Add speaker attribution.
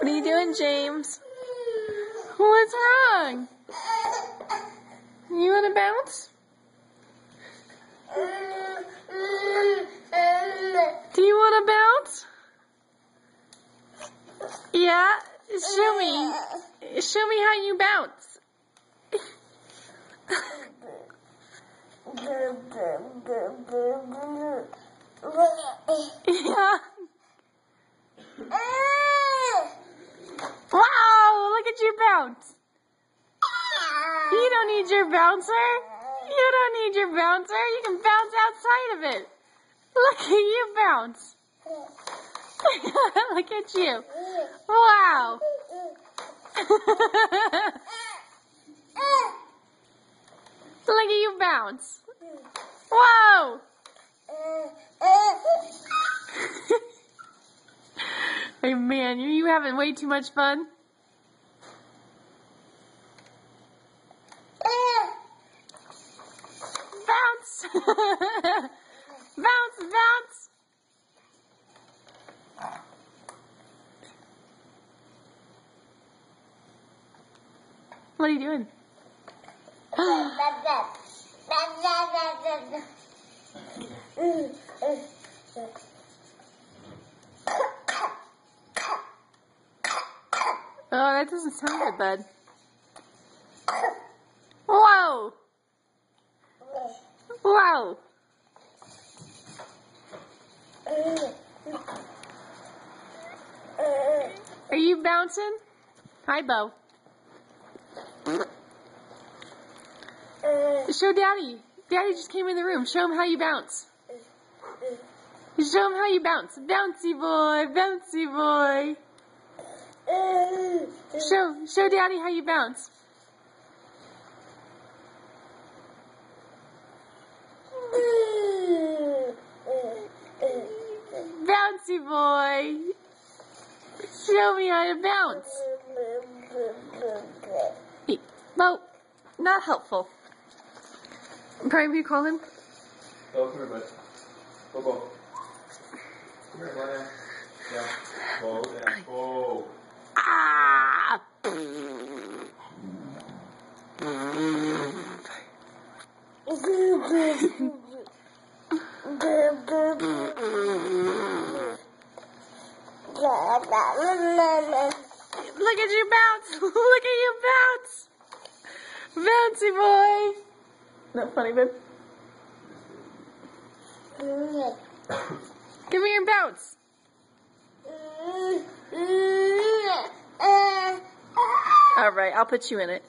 Speaker 1: What are you doing, James? What's wrong? You want to bounce? Do you want to bounce? Yeah? Show me. Show me how you bounce. Yeah. Wow, look at you bounce. You don't need your bouncer. You don't need your bouncer. You can bounce outside of it. Look at you bounce. Look at you. Wow. Look at you bounce. Whoa. Hey man, you having way too much fun? Bounce! Bounce, bounce! What are you doing? Oh, that doesn't sound good, bud. Whoa! Whoa! Are you bouncing? Hi, Bo. Show Daddy. Daddy just came in the room. Show him how you bounce. Show him how you bounce. Bouncy boy, bouncy boy. Show Daddy how you bounce. Bouncy boy. Show me how to bounce. Hey, Bo, not helpful. Brian, will you call him?
Speaker 2: Oh, come here, bud. Go. Come here, bud. Yeah. Go, yeah. Go.
Speaker 1: Ah! Look at you bounce! Look at you bounce! Bouncy boy! Not funny, babe. Give me your bounce. All right, I'll put you in it.